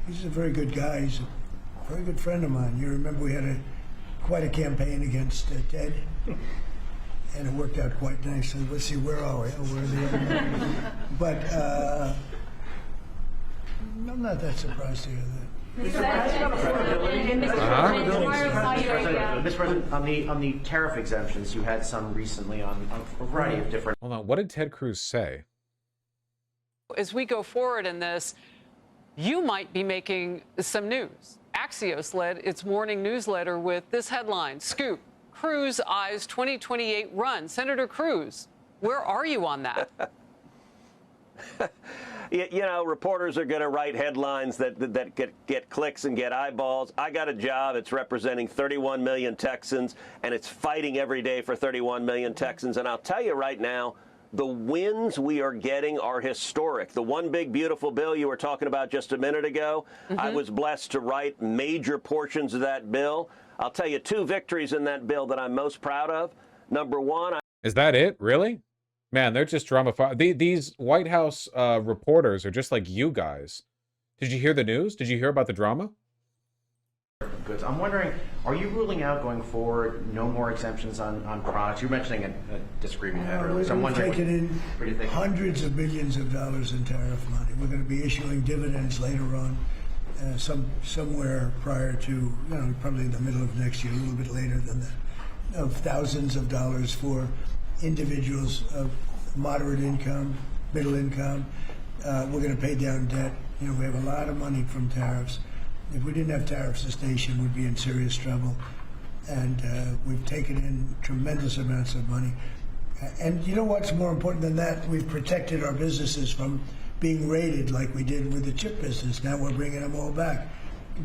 he's a very good guy. He's a very good friend of mine. You remember we had quite a campaign against Ted, and it worked out quite nicely. Let's see, where are we? Oh, where are the other? But I'm not that surprised to hear that. Mr. President, on the tariff exemptions, you had some recently on a variety of different. Hold on, what did Ted Cruz say? As we go forward in this, you might be making some news. Axios led its morning newsletter with this headline: Scoop, Cruz eyes 2028 run. Senator Cruz, where are you on that? You know, reporters are going to write headlines that get clicks and get eyeballs. I got a job. It's representing 31 million Texans, and it's fighting every day for 31 million Texans. And I'll tell you right now, the wins we are getting are historic. The one big beautiful bill you were talking about just a minute ago, I was blessed to write major portions of that bill. I'll tell you 2 victories in that bill that I'm most proud of. Number one, Is that it? Really? Man, they're just drama. These White House reporters are just like you guys. Did you hear the news? Did you hear about the drama? Goods. I'm wondering, are you ruling out going forward no more exemptions on products? You were mentioning a disagreement you had earlier. So I'm We've wondering, taken what do you think? hundreds of billions of dollars in tariff money. We're going to be issuing dividends later on, somewhere prior to, probably the middle of next year, a little bit later than that, of thousands of dollars for individuals of moderate income, middle income. We're going to pay down debt. We have a lot of money from tariffs. If we didn't have tariffs, this nation would be in serious trouble. And we've taken in tremendous amounts of money. And you know what's more important than that? We've protected our businesses from being raided like we did with the chip business. Now we're bringing them all back.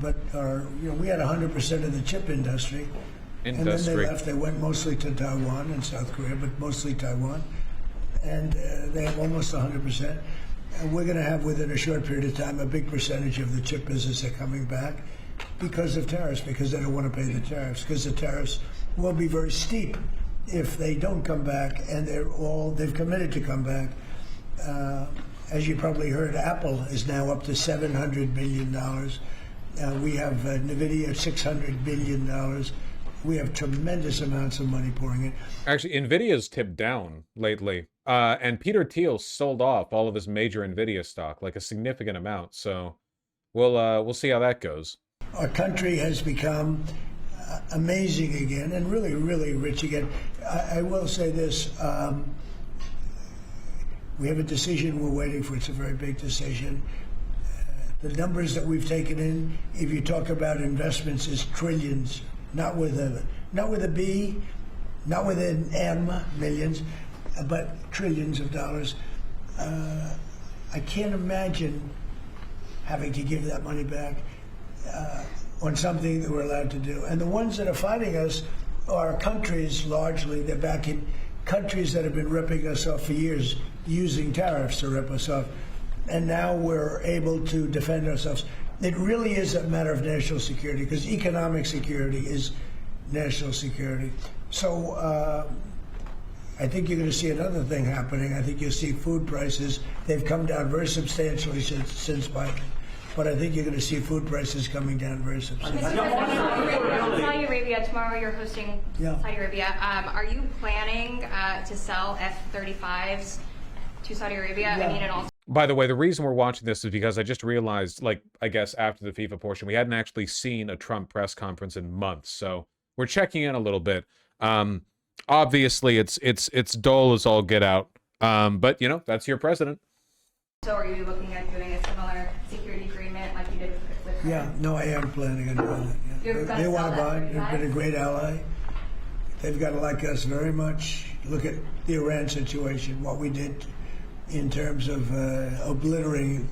But we had 100% of the chip industry. And then they left. They went mostly to Taiwan and South Korea, but mostly Taiwan. And they have almost 100%. And we're going to have, within a short period of time, a big percentage of the chip business are coming back because of tariffs, because they don't want to pay the tariffs, because the tariffs will be very steep if they don't come back, and they've committed to come back. As you probably heard, Apple is now up to $700 billion. We have NVIDIA at $600 billion. We have tremendous amounts of money pouring in. Actually, NVIDIA's tipped down lately. And Peter Thiel sold off all of his major NVIDIA stock, like a significant amount. So we'll see how that goes. Our country has become amazing again and really, really rich again. I will say this. We have a decision we're waiting for. It's a very big decision. The numbers that we've taken in, if you talk about investments, is trillions. Not with a B, not with an M, millions, but trillions of dollars. I can't imagine having to give that money back on something that we're allowed to do. And the ones that are fighting us are countries, largely. They're back in countries that have been ripping us off for years, using tariffs to rip us off. And now we're able to defend ourselves. It really is a matter of national security, because economic security is national security. So I think you're going to see another thing happening. I think you'll see food prices. They've come down very substantially since Biden. But I think you're going to see food prices coming down very substantially. Saudi Arabia, tomorrow you're hosting Saudi Arabia. Are you planning to sell F-35s to Saudi Arabia? I mean, and also. By the way, the reason we're watching this is because I just realized, I guess after the FIFA portion, we hadn't actually seen a Trump press conference in months. So we're checking in a little bit. Obviously, it's dull as all get out. But, that's your president. So are you looking at doing a similar security agreement like you did with Yeah, no, I am planning on doing that. Yeah. They want to buy. They've been a great ally. They've got to like us very much. Look at the Iran situation, what we did in terms of obliterating,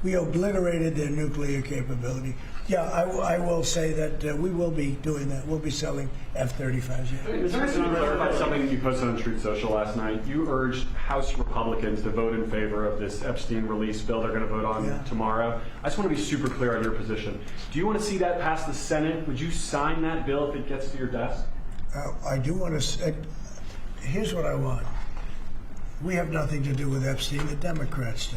we obliterated their nuclear capability. Yeah, I will say that we will be doing that. We'll be selling F-35s. Yeah. Mr. President, to clarify something you posted on Truth Social last night. You urged House Republicans to vote in favor of this Epstein release bill they're going to vote on tomorrow. I just want to be super clear on your position. Do you want to see that pass the Senate? Would you sign that bill if it gets to your desk? I do want to. Here's what I want. We have nothing to do with Epstein. The Democrats do.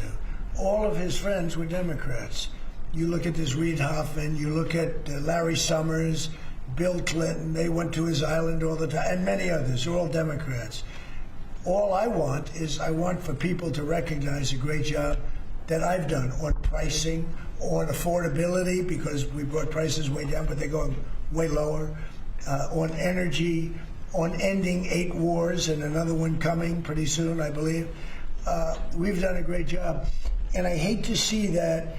All of his friends were Democrats. You look at this Reid Hoffman, you look at Larry Summers, Bill Clinton, they went to his island all the time, and many others, they're all Democrats. All I want is for people to recognize a great job that I've done on pricing, on affordability, because we brought prices way down, but they're going way lower, on energy, on ending 8 wars and another one coming pretty soon, I believe. We've done a great job. And I hate to see that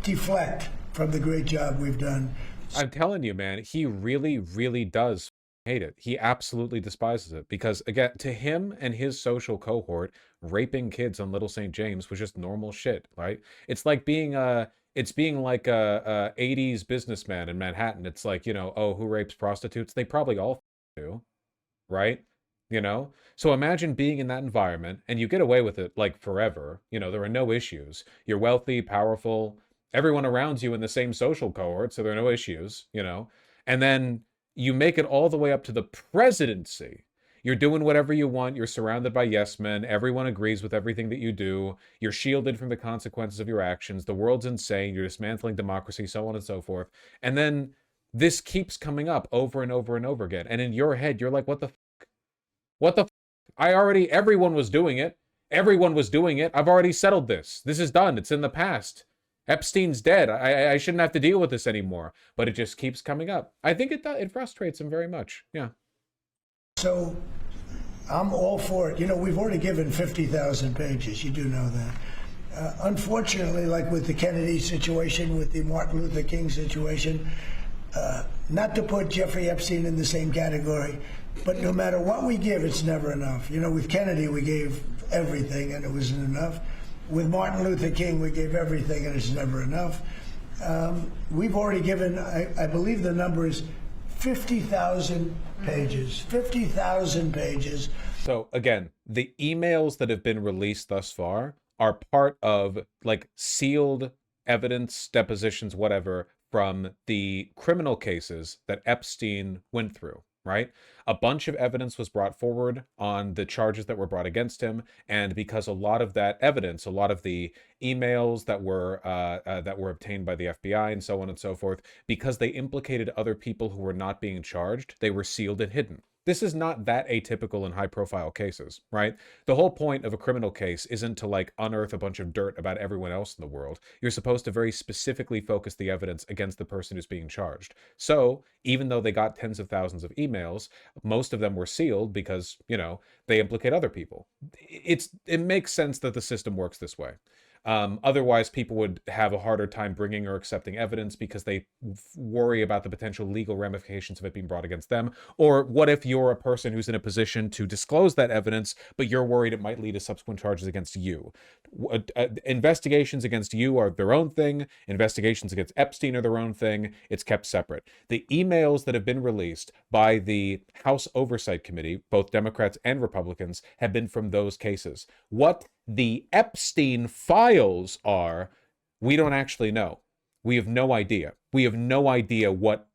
deflect from the great job we've done. I'm telling you, man, he really, really does hate it. He absolutely despises it because, again, to him and his social cohort, raping kids on Little St. James was just normal shit, right? It's like being a 80s businessman in Manhattan. It's like, oh, who rapes prostitutes? They probably all do, right? So imagine being in that environment and you get away with it like forever. There are no issues. You're wealthy, powerful, everyone around you in the same social cohort, so there are no issues, and then you make it all the way up to the presidency. You're doing whatever you want. You're surrounded by yes men. Everyone agrees with everything that you do. You're shielded from the consequences of your actions. The world's insane. You're dismantling democracy, so on and so forth. And then this keeps coming up over and over and over again. And in your head, you're like, what the fuck? What the fuck? Everyone was doing it. Everyone was doing it. I've already settled this. This is done. It's in the past. Epstein's dead. I shouldn't have to deal with this anymore. But it just keeps coming up. I think it frustrates him very much. Yeah. So I'm all for it. We've already given 50,000 pages. You do know that. Unfortunately, like with the Kennedy situation, with the Martin Luther King situation, not to put Jeffrey Epstein in the same category, but no matter what we give, it's never enough. With Kennedy, we gave everything and it wasn't enough. With Martin Luther King, we gave everything and it's never enough. We've already given, I believe the number is 50,000 pages. 50,000 pages. So again, the emails that have been released thus far are part of sealed evidence, depositions, whatever, from the criminal cases that Epstein went through, right? A bunch of evidence was brought forward on the charges that were brought against him, and because a lot of that evidence, a lot of the emails that were obtained by the FBI and so on and so forth, because they implicated other people who were not being charged, they were sealed and hidden. This is not that atypical in high-profile cases, right? The whole point of a criminal case isn't to unearth a bunch of dirt about everyone else in the world. You're supposed to very specifically focus the evidence against the person who's being charged. So even though they got tens of thousands of emails, most of them were sealed because, they implicate other people. It makes sense that the system works this way. Otherwise, people would have a harder time bringing or accepting evidence because they worry about the potential legal ramifications of it being brought against them. Or what if you're a person who's in a position to disclose that evidence, but you're worried it might lead to subsequent charges against you? Investigations against you are their own thing. Investigations against Epstein are their own thing. It's kept separate. The emails that have been released by the House Oversight Committee, both Democrats and Republicans, have been from those cases. What the Epstein files are, we don't actually know. We have no idea. We have no idea what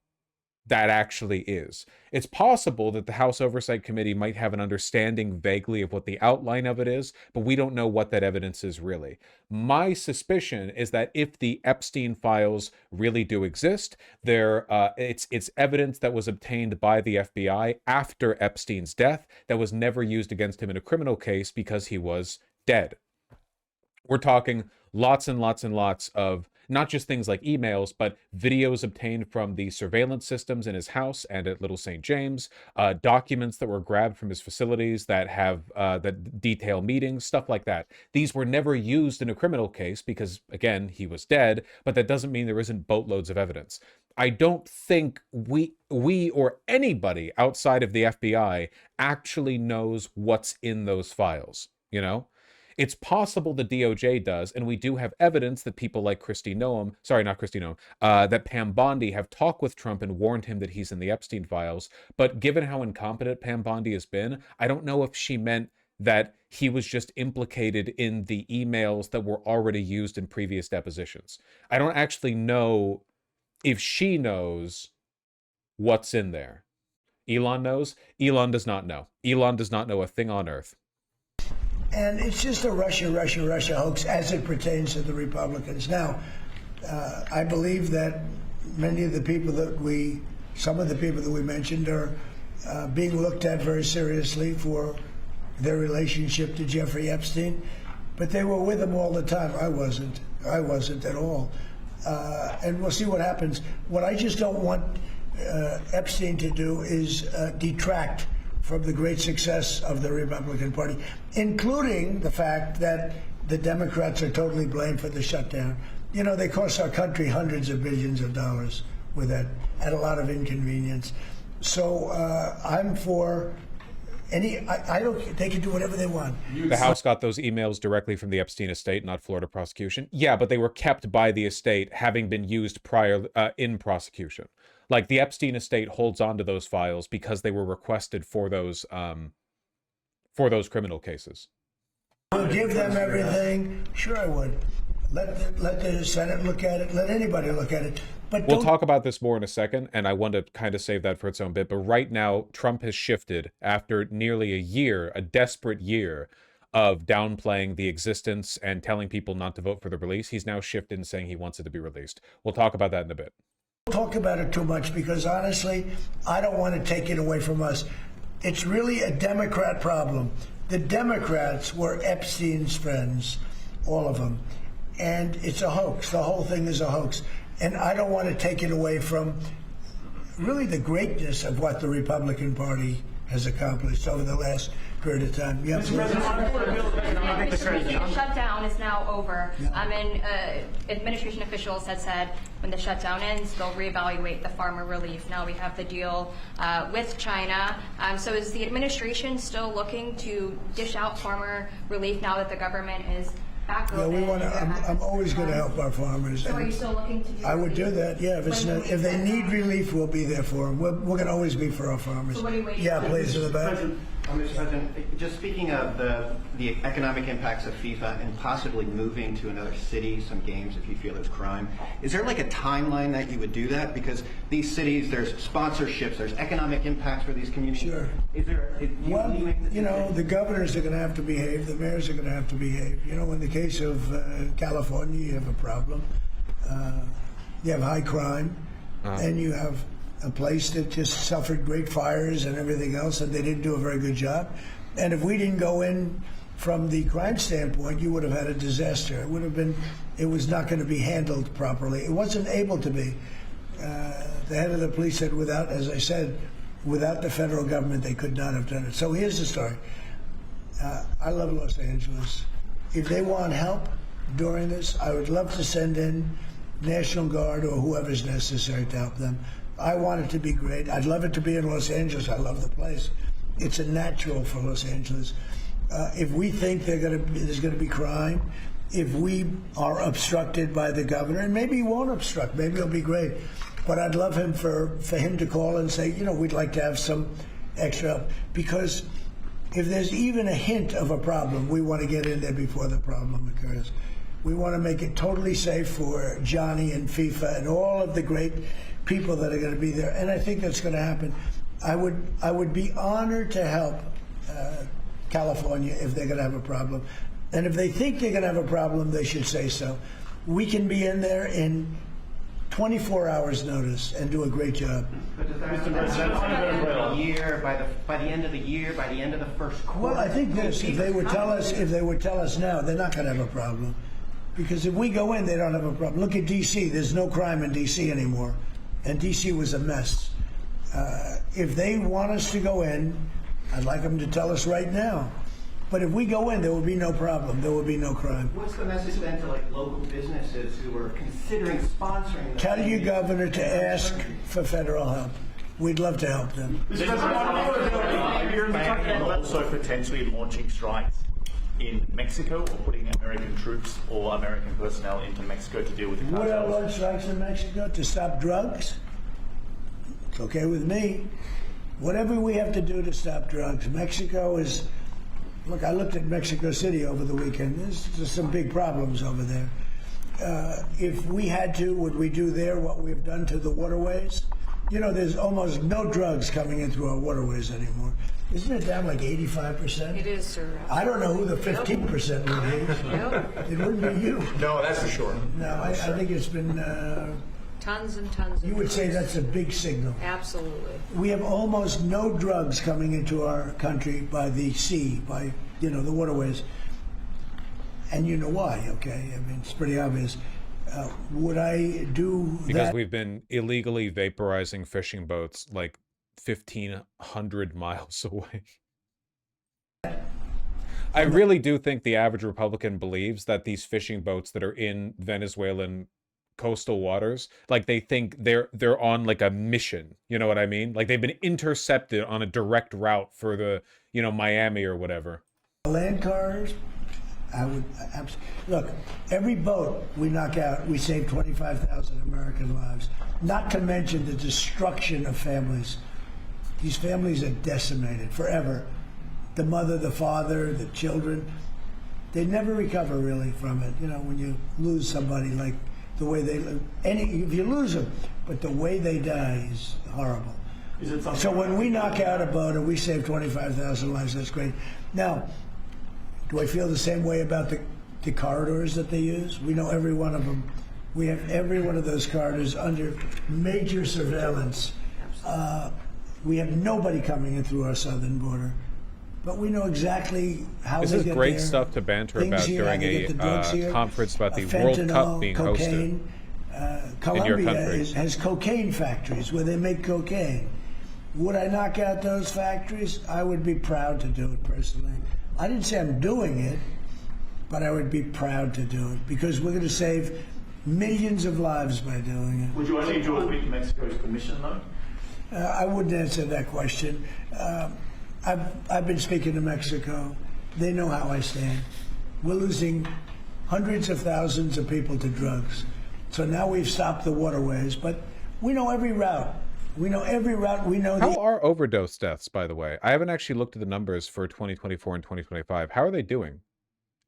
that actually is. It's possible that the House Oversight Committee might have an understanding vaguely of what the outline of it is, but we don't know what that evidence is really. My suspicion is that if the Epstein files really do exist, it's evidence that was obtained by the FBI after Epstein's death that was never used against him in a criminal case because he was dead. We're talking lots and lots and lots of not just things like emails, but videos obtained from the surveillance systems in his house and at Little St. James, documents that were grabbed from his facilities that have that detail meetings, stuff like that. These were never used in a criminal case because, again, he was dead, but that doesn't mean there isn't boatloads of evidence. I don't think we or anybody outside of the FBI actually knows what's in those files, It's possible the DOJ does, and we do have evidence that people like Kristi Noem, that Pam Bondi have talked with Trump and warned him that he's in the Epstein files. But given how incompetent Pam Bondi has been, I don't know if she meant that he was just implicated in the emails that were already used in previous depositions. I don't actually know if she knows what's in there. Elon knows. Elon does not know. Elon does not know a thing on earth. And it's just a Russia hoax as it pertains to the Republicans. Now, I believe that many of the people some of the people that we mentioned are being looked at very seriously for their relationship to Jeffrey Epstein, but they were with him all the time. I wasn't at all. And we'll see what happens. What I just don't want Epstein to do is detract from the great success of the Republican Party, including the fact that the Democrats are totally blamed for the shutdown. You know, they cost our country hundreds of billions of dollars with that, at a lot of inconvenience. So I'm for I don't. They can do whatever they want. The House got those emails directly from the Epstein estate, not Florida prosecution. Yeah, but they were kept by the estate, having been used prior in prosecution. Like, the Epstein estate holds on to those files because they were requested for those criminal cases. I'll give them everything. Sure, I would. Let the Senate look at it. Let anybody look at it. But we'll talk about this more in a second, and I want to kind of save that for its own bit. But right now, Trump has shifted after nearly a year, a desperate year of downplaying the existence and telling people not to vote for the release. He's now shifted and saying he wants it to be released. We'll talk about that in a bit. Talk about it too much because honestly, I don't want to take it away from us. It's really a Democrat problem. The Democrats were Epstein's friends, all of them. And it's a hoax. The whole thing is a hoax. And I don't want to take it away from really the greatness of what the Republican Party has accomplished over the last period of time. Yeah, the shutdown is now over. Yeah. Administration officials had said when the shutdown ends, they'll reevaluate the farmer relief. Now we have the deal with China. So is the administration still looking to dish out farmer relief now that the government is back open? Yeah, we want to. I'm always going to help our farmers. So are you still looking to do I would do that, yeah. If they need relief, we'll be there for them. We're going to always be for our farmers. So what are you waiting for? Yeah, please, in the back. Mr. President, just speaking of the economic impacts of FIFA and possibly moving to another city, some games if you feel there's crime, is there like a timeline that you would do that? Because these cities, there's sponsorships, there's economic impacts for these communities. Sure. Is there? Well, you know, the governors are going to have to behave. The mayors are going to have to behave. You know, in the case of California, you have a problem. You have high crime, and you have a place that just suffered great fires and everything else, and they didn't do a very good job. And if we didn't go in from the crime standpoint, you would have had a disaster. It was not going to be handled properly. It wasn't able to be. The head of the police said as I said, without the federal government, they could not have done it. So here's the story. I love Los Angeles. If they want help during this, I would love to send in National Guard or whoever's necessary to help them. I want it to be great. I'd love it to be in Los Angeles. I love the place. It's a natural for Los Angeles. If we think there's going to be crime, if we are obstructed by the governor, and maybe he won't obstruct, maybe it'll be great. But I'd love him for him to call and say, you know, we'd like to have some extra help. Because if there's even a hint of a problem, we want to get in there before the problem occurs. We want to make it totally safe for Johnny and FIFA and all of the great people that are going to be there, and I think that's going to happen. I would be honored to help California if they're going to have a problem, and if they think they're going to have a problem, they should say so. We can be in there in 24 hours notice and do a great job. But does that mean by the end of the year, by the end of the first quarter? Well, I think this: if they would tell us now, they're not going to have a problem, because if we go in, they don't have a problem. Look at D.C. There's no crime in D.C. anymore. And D.C. was a mess. If they want us to go in, I'd like them to tell us right now. But if we go in, there will be no problem. There will be no crime. What's the message then to like local businesses who are considering sponsoring? Tell your governor to ask for federal help. We'd love to help them. You're also potentially launching strikes. in Mexico, or putting American troops or American personnel into Mexico to deal with the Would I cartels? want strikes in Mexico to stop drugs? It's okay with me. Whatever we have to do to stop drugs. Mexico is, look, I looked at Mexico City over the weekend. There's some big problems over there. If we had to, would we do there what we've done to the waterways? You know, there's almost no drugs coming in through our waterways anymore. Isn't it down like 85%? It is, sir. I don't know who the 15% would be. It wouldn't be you. No, that's for sure. No, I think it's been, Tons and tons of you would say drugs. that's a big signal. Absolutely. We have almost no drugs coming into our country by the sea, by, the waterways. And you know why, okay? I mean, it's pretty obvious. Would I do Because that? we've been illegally vaporizing fishing boats like 1,500 miles away. I really do think the average Republican believes that these fishing boats that are in Venezuelan coastal waters, like they think they're on like a mission. You know what I mean? Like they've been intercepted on a direct route for the, Miami or whatever. Land cars, I would look. Every boat we knock out, we save 25,000 American lives. Not to mention the destruction of families. These families are decimated forever. The mother, the father, the children, they never recover really from it. When you lose somebody, like the way they live, if you lose them, but the way they die is horrible. So when we knock out a boat and we save 25,000 lives, that's great. Now, do I feel the same way about the corridors that they use? We know every one of them. We have every one of those corridors under major surveillance. We have nobody coming in through our southern border. But we know exactly how This they is get great there. stuff to banter Things about here, how during they get the drugs a here. conference about the Fentanyl, World Cup being cocaine. hosted in your Colombia country. has cocaine factories where they make cocaine. Would I knock out those factories? I would be proud to do it personally. I didn't say I'm doing it, but I would be proud to do it because we're going to save millions of lives by doing it. Would you only do it with Mexico's permission, though? I wouldn't answer that question. I've been speaking to Mexico. They know how I stand. We're losing hundreds of thousands of people to drugs. So now we've stopped the waterways, but we know every route. We know every route. We know How are overdose deaths, by the way? I haven't actually looked at the numbers for 2024 and 2025. How are they doing?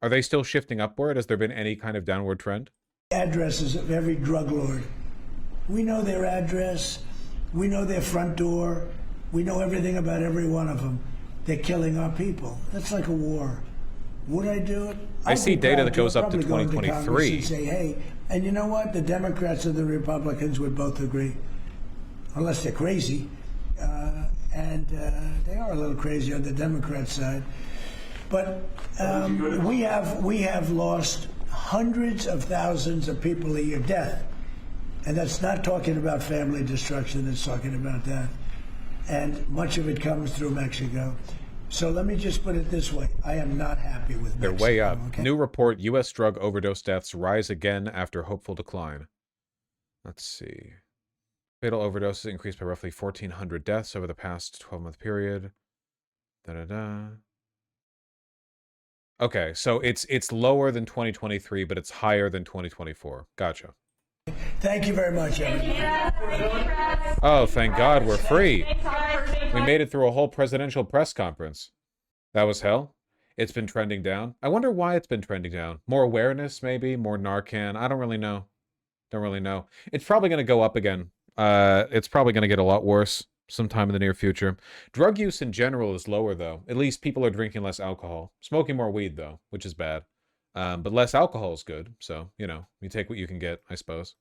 Are they still shifting upward? Has there been any kind of downward trend? Addresses of every drug lord. We know their address. We know their front door. We know everything about every one of them. They're killing our people. That's like a war. Would I do it? I see data proud that goes up to probably go into Congress 2023. and say, hey, and you know what? The Democrats and the Republicans would both agree, unless they're crazy. And they are a little crazy on the Democrat side. But we have lost hundreds of thousands of people a year, death. And that's not talking about family destruction, it's talking about that. And much of it comes through Mexico. So let me just put it this way. I am not happy with They're Mexico. way up. Okay? New report, U.S. drug overdose deaths rise again after hopeful decline. Let's see. Fatal overdoses increased by roughly 1,400 deaths over the past 12-month period. Okay, so it's lower than 2023, but it's higher than 2024. Gotcha. Thank you very much, everybody. Oh, thank God we're free. We made it through a whole presidential press conference. That was hell. It's been trending down. I wonder why it's been trending down. More awareness, maybe? More Narcan? I don't really know. Don't really know. It's probably going to go up again. It's probably going to get a lot worse sometime in the near future. Drug use in general is lower, though. At least people are drinking less alcohol. Smoking more weed, though, which is bad. But less alcohol is good. So, you take what you can get, I suppose.